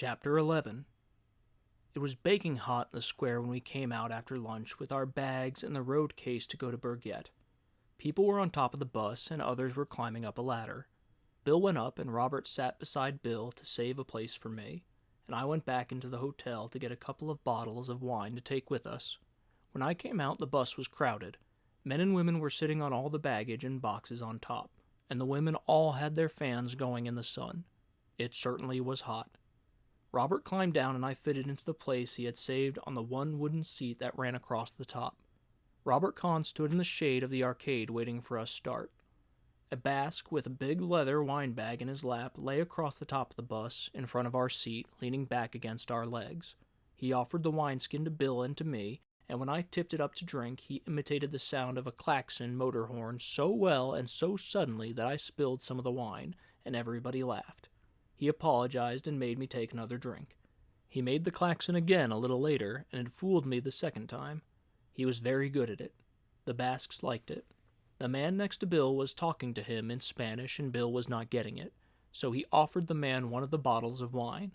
Chapter 11. It was baking hot in the square when we came out after lunch with our bags and the road case to go to Burgett. People were on top of the bus and others were climbing up a ladder. Bill went up and Robert sat beside Bill to save a place for me, and I went back into the hotel to get a couple of bottles of wine to take with us. When I came out, the bus was crowded. Men and women were sitting on all the baggage and boxes on top, and the women all had their fans going in the sun. It certainly was hot. Robert climbed down and I fitted into the place he had saved on the one wooden seat that ran across the top. Robert Kahn stood in the shade of the arcade waiting for us start. A Basque with a big leather wine bag in his lap lay across the top of the bus in front of our seat, leaning back against our legs. He offered the wineskin to Bill and to me, and when I tipped it up to drink, he imitated the sound of a klaxon motor horn so well and so suddenly that I spilled some of the wine, and everybody laughed. He apologized and made me take another drink. He made the klaxon again a little later, and it fooled me the second time. He was very good at it. The Basques liked it. The man next to Bill was talking to him in Spanish, and Bill was not getting it, so he offered the man one of the bottles of wine.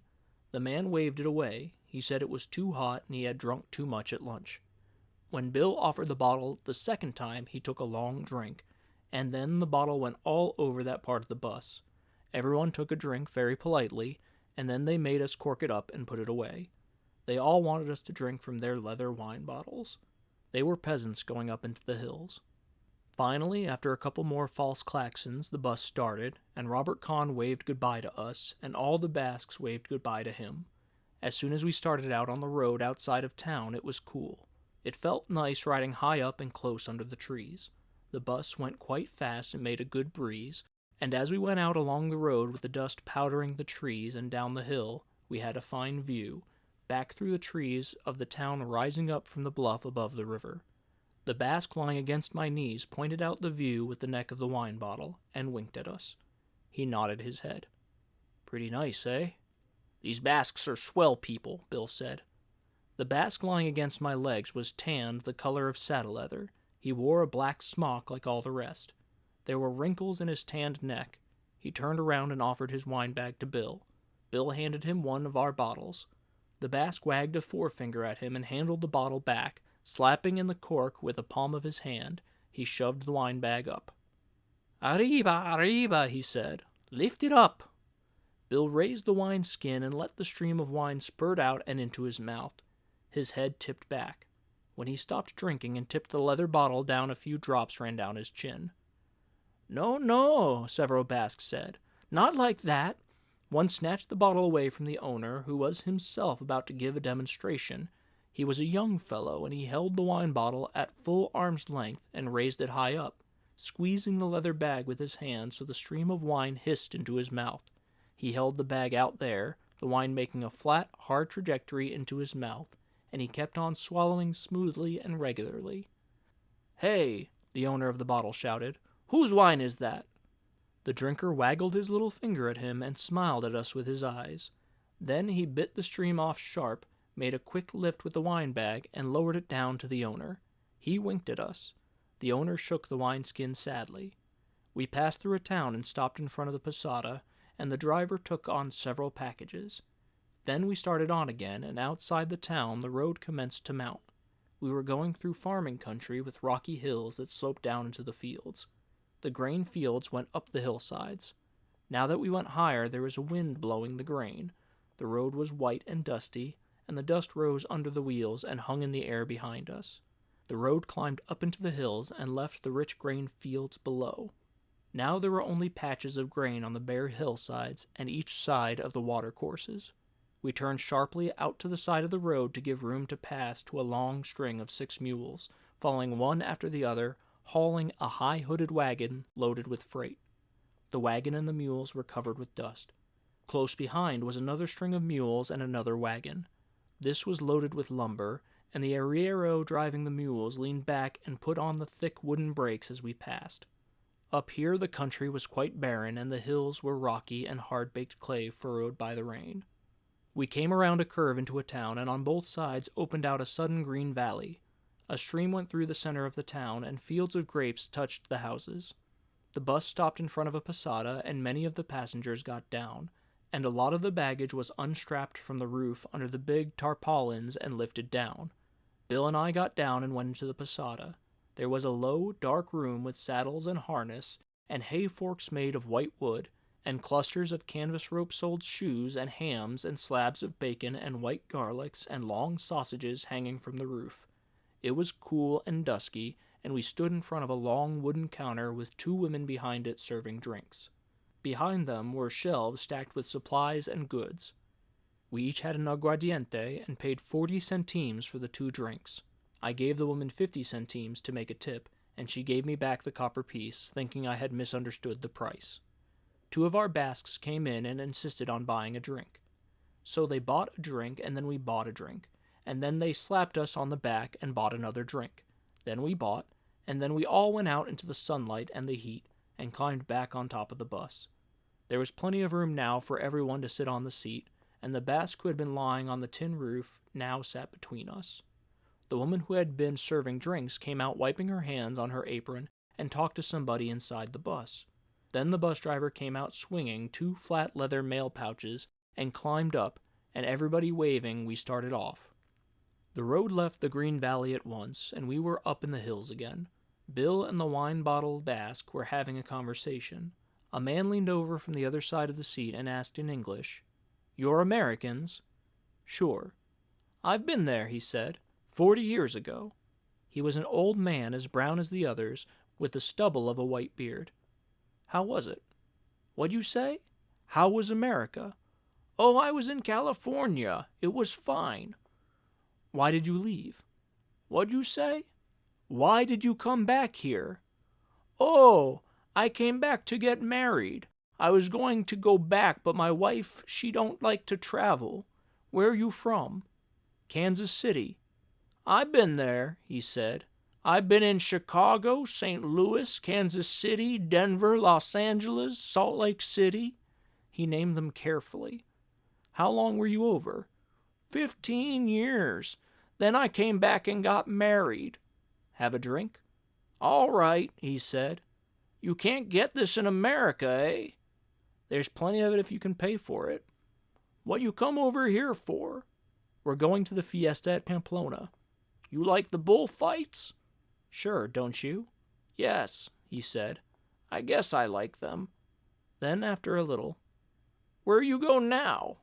The man waved it away. He said it was too hot and he had drunk too much at lunch. When Bill offered the bottle the second time, he took a long drink, and then the bottle went all over that part of the bus. Everyone took a drink very politely, and then they made us cork it up and put it away. They all wanted us to drink from their leather wine bottles. They were peasants going up into the hills. Finally, after a couple more false klaxons, the bus started, and Robert Kahn waved goodbye to us, and all the Basques waved goodbye to him. As soon as we started out on the road outside of town, it was cool. It felt nice riding high up and close under the trees. The bus went quite fast and made a good breeze, and as we went out along the road with the dust powdering the trees and down the hill, we had a fine view, back through the trees of the town rising up from the bluff above the river. The Basque lying against my knees pointed out the view with the neck of the wine bottle, and winked at us. He nodded his head. "Pretty nice, eh?" "These Basques are swell people," Bill said. The Basque lying against my legs was tanned the color of saddle leather. He wore a black smock like all the rest. There were wrinkles in his tanned neck. He turned around and offered his wine bag to Bill. Bill handed him one of our bottles. The Basque wagged a forefinger at him and handled the bottle back, slapping in the cork with the palm of his hand. He shoved the wine bag up. "Arriba, arriba," he said. "Lift it up." Bill raised the wine skin and let the stream of wine spurt out and into his mouth. His head tipped back. When he stopped drinking and tipped the leather bottle down, a few drops ran down his chin. "No, no," several Basques said. "Not like that." One snatched the bottle away from the owner, who was himself about to give a demonstration. He was a young fellow, and he held the wine bottle at full arm's length and raised it high up, squeezing the leather bag with his hand so the stream of wine hissed into his mouth. He held the bag out there, the wine making a flat, hard trajectory into his mouth, and he kept on swallowing smoothly and regularly. "Hey," the owner of the bottle shouted, "whose wine is that?" The drinker waggled his little finger at him and smiled at us with his eyes. Then he bit the stream off sharp, made a quick lift with the wine bag, and lowered it down to the owner. He winked at us. The owner shook the wineskin sadly. We passed through a town and stopped in front of the posada, and the driver took on several packages. Then we started on again, and outside the town the road commenced to mount. We were going through farming country with rocky hills that sloped down into the fields. The grain fields went up the hillsides. Now that we went higher, there was a wind blowing the grain. The road was white and dusty, and the dust rose under the wheels and hung in the air behind us. The road climbed up into the hills and left the rich grain fields below. Now there were only patches of grain on the bare hillsides and each side of the watercourses. We turned sharply out to the side of the road to give room to pass to a long string of 6 mules, following one after the other, hauling a high-hooded wagon loaded with freight. The wagon and the mules were covered with dust. Close behind was another string of mules and another wagon. This was loaded with lumber, and the arriero driving the mules leaned back and put on the thick wooden brakes as we passed. Up here the country was quite barren, and the hills were rocky and hard-baked clay furrowed by the rain. We came around a curve into a town, and on both sides opened out a sudden green valley. A stream went through the center of the town, and fields of grapes touched the houses. The bus stopped in front of a posada, and many of the passengers got down. and a lot of the baggage was unstrapped from the roof under the big tarpaulins and lifted down. Bill and I got down and went into the posada. There was a low, dark room with saddles and harness, and hay forks made of white wood, and clusters of canvas rope-soled shoes and hams and slabs of bacon and white garlics and long sausages hanging from the roof. It was cool and dusky, and we stood in front of a long wooden counter with 2 women behind it serving drinks. Behind them were shelves stacked with supplies and goods. We each had an aguardiente and paid 40 centimes for the 2 drinks. I gave the woman 50 centimes to make a tip, and she gave me back the copper piece, thinking I had misunderstood the price. 2 of our Basques came in and insisted on buying a drink. So they bought a drink, and then we bought a drink, and then they slapped us on the back and bought another drink. Then we bought, and then we all went out into the sunlight and the heat, and climbed back on top of the bus. There was plenty of room now for everyone to sit on the seat, and the Basque who had been lying on the tin roof now sat between us. The woman who had been serving drinks came out wiping her hands on her apron and talked to somebody inside the bus. Then the bus driver came out swinging 2 flat leather mail pouches and climbed up, and everybody waving, we started off. The road left the green valley at once, and we were up in the hills again. Bill and the wine-bottle Basque were having a conversation. A man leaned over from the other side of the seat and asked in English, "You're Americans?" "Sure." "I've been there," he said, 40 years ago. He was an old man as brown as the others, with the stubble of a white beard. "How was it?" "What'd you say?" "How was America?" "Oh, I was in California. It was fine." "Why did you leave?" "What'd you say?" "Why did you come back here?" "Oh, I came back to get married. I was going to go back, but my wife, she don't like to travel. Where are you from?" "Kansas City." "I've been there," he said. "I've been in Chicago, St. Louis, Kansas City, Denver, Los Angeles, Salt Lake City." He named them carefully. "How long were you over?" 15 years. Then I came back and got married." "Have a drink?" "All right," he said. "You can't get this in America, eh?" "There's plenty of it if you can pay for it." "What you come over here for?" "We're going to the fiesta at Pamplona." "You like the bullfights?" "Sure, don't you?" "Yes," he said. "I guess I like them." Then, after a little, "Where you go now?"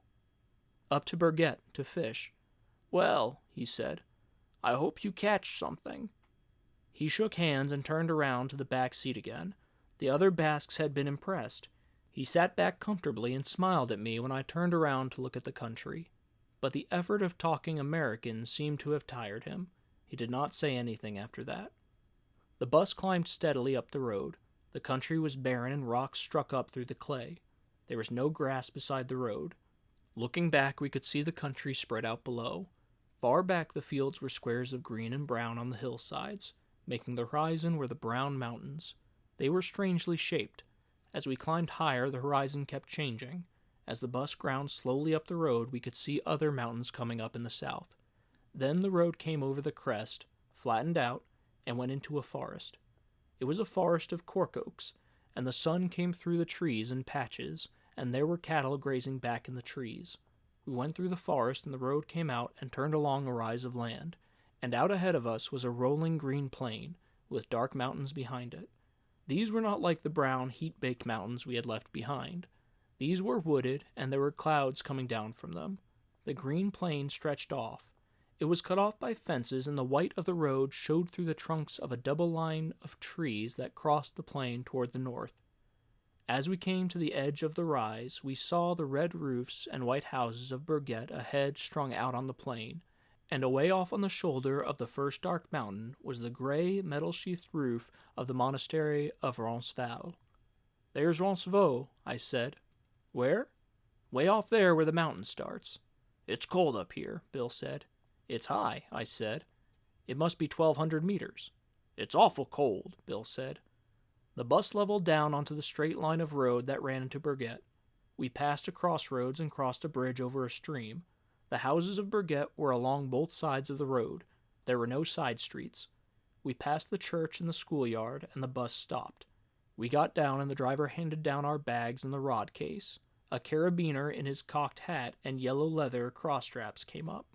"Up to Burgett to fish." "Well," he said, "I hope you catch something." He shook hands and turned around to the back seat again. The other Basques had been impressed. He sat back comfortably and smiled at me when I turned around to look at the country. But the effort of talking American seemed to have tired him. He did not say anything after that. The bus climbed steadily up the road. The country was barren and rocks struck up through the clay. There was no grass beside the road. Looking back, we could see the country spread out below. Far back the fields were squares of green and brown on the hillsides. Making the horizon were the brown mountains. They were strangely shaped. As we climbed higher, the horizon kept changing. As the bus ground slowly up the road, we could see other mountains coming up in the south. Then the road came over the crest, flattened out, and went into a forest. It was a forest of cork oaks, and the sun came through the trees in patches, and there were cattle grazing back in the trees. We went through the forest, and the road came out and turned along a rise of land, and out ahead of us was a rolling green plain, with dark mountains behind it. These were not like the brown, heat-baked mountains we had left behind. These were wooded, and there were clouds coming down from them. The green plain stretched off. It was cut off by fences, and the white of the road showed through the trunks of a double line of trees that crossed the plain toward the north. As we came to the edge of the rise, we saw the red roofs and white houses of Burgett ahead strung out on the plain, and away off on the shoulder of the first dark mountain was the gray, metal-sheathed roof of the monastery of Roncesvalles. "There's Roncesvalles," I said. "Where?" "Way off there where the mountain starts." "It's cold up here," Bill said. "It's high," I said. "It must be 1,200 meters." "It's awful cold," Bill said. The bus leveled down onto the straight line of road that ran into Burgett. We passed a crossroads and crossed a bridge over a stream. The houses of Burgett were along both sides of the road. There were no side streets. We passed the church and the schoolyard, and the bus stopped. We got down, and the driver handed down our bags and the rod case. A carabiner in his cocked hat and yellow leather cross straps came up.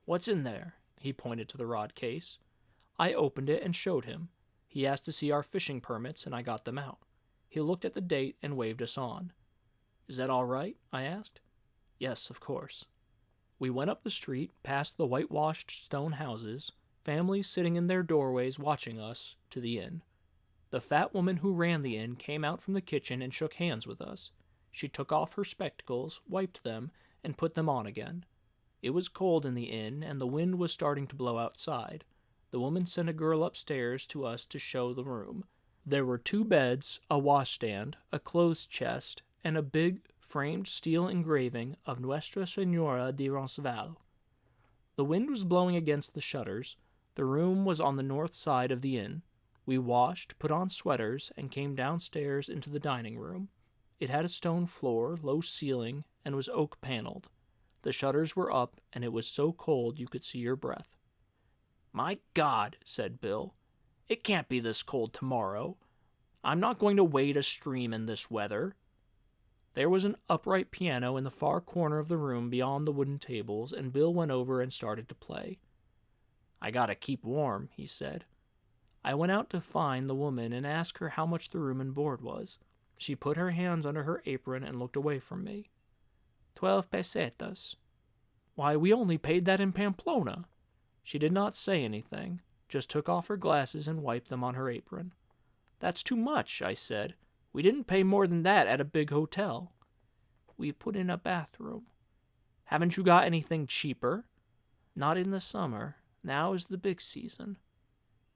"What's in there?" He pointed to the rod case. I opened it and showed him. He asked to see our fishing permits, and I got them out. He looked at the date and waved us on. "Is that all right?" I asked. "Yes, of course." We went up the street, past the whitewashed stone houses, families sitting in their doorways watching us, to the inn. The fat woman who ran the inn came out from the kitchen and shook hands with us. She took off her spectacles, wiped them, and put them on again. It was cold in the inn, and the wind was starting to blow outside. The woman sent a girl upstairs to us to show the room. There were 2 beds, a washstand, a clothes chest, and a big framed steel engraving of Nuestra Senora de Roncesvalles. The wind was blowing against the shutters. The room was on the north side of the inn. We washed, put on sweaters, and came downstairs into the dining room. It had a stone floor, low ceiling, and was oak-paneled. The shutters were up, and it was so cold you could see your breath. "My God," said Bill, "it can't be this cold tomorrow. I'm not going to wade a stream in this weather." There was an upright piano in the far corner of the room beyond the wooden tables, and Bill went over and started to play. "I gotta keep warm," he said. I went out to find the woman and asked her how much the room and board was. She put her hands under her apron and looked away from me. 12 pesetas. Why, we only paid that in Pamplona." She did not say anything, just took off her glasses and wiped them on her apron. "That's too much," I said. "We didn't pay more than that at a big hotel." "We've put in a bathroom." "Haven't you got anything cheaper?" "Not in the summer. Now is the big season."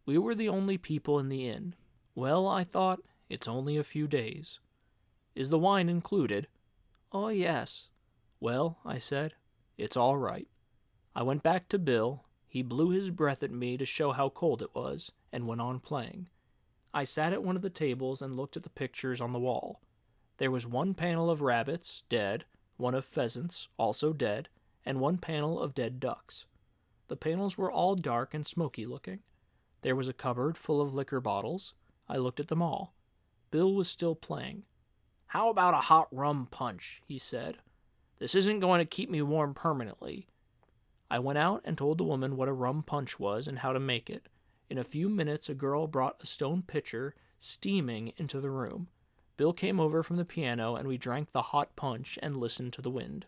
We were the only people in the inn. Well, I thought, it's only a few days. "Is the wine included?" "Oh, yes." "Well," I said, "it's all right." I went back to Bill. He blew his breath at me to show how cold it was, and went on playing. I sat at one of the tables and looked at the pictures on the wall. There was 1 panel of rabbits, dead, 1 of pheasants, also dead, and 1 panel of dead ducks. The panels were all dark and smoky looking. There was a cupboard full of liquor bottles. I looked at them all. Bill was still playing. "How about a hot rum punch?" he said. "This isn't going to keep me warm permanently." I went out and told the woman what a rum punch was and how to make it. In a few minutes a girl brought a stone pitcher, steaming, into the room. Bill came over from the piano, and we drank the hot punch and listened to the wind.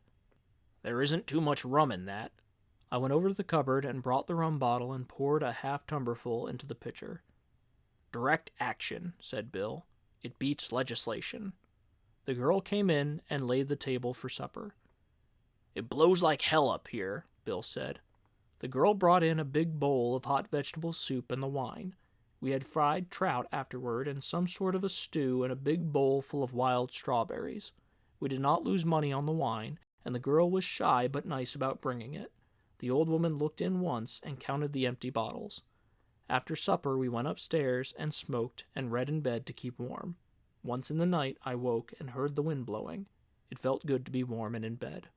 "There isn't too much rum in that." I went over to the cupboard and brought the rum bottle and poured a half-tumblerful into the pitcher. "Direct action," said Bill. "It beats legislation." The girl came in and laid the table for supper. "It blows like hell up here," Bill said. The girl brought in a big bowl of hot vegetable soup and the wine. We had fried trout afterward and some sort of a stew and a big bowl full of wild strawberries. We did not lose money on the wine, and the girl was shy but nice about bringing it. The old woman looked in once and counted the empty bottles. After supper we went upstairs and smoked and read in bed to keep warm. Once in the night I woke and heard the wind blowing. It felt good to be warm and in bed.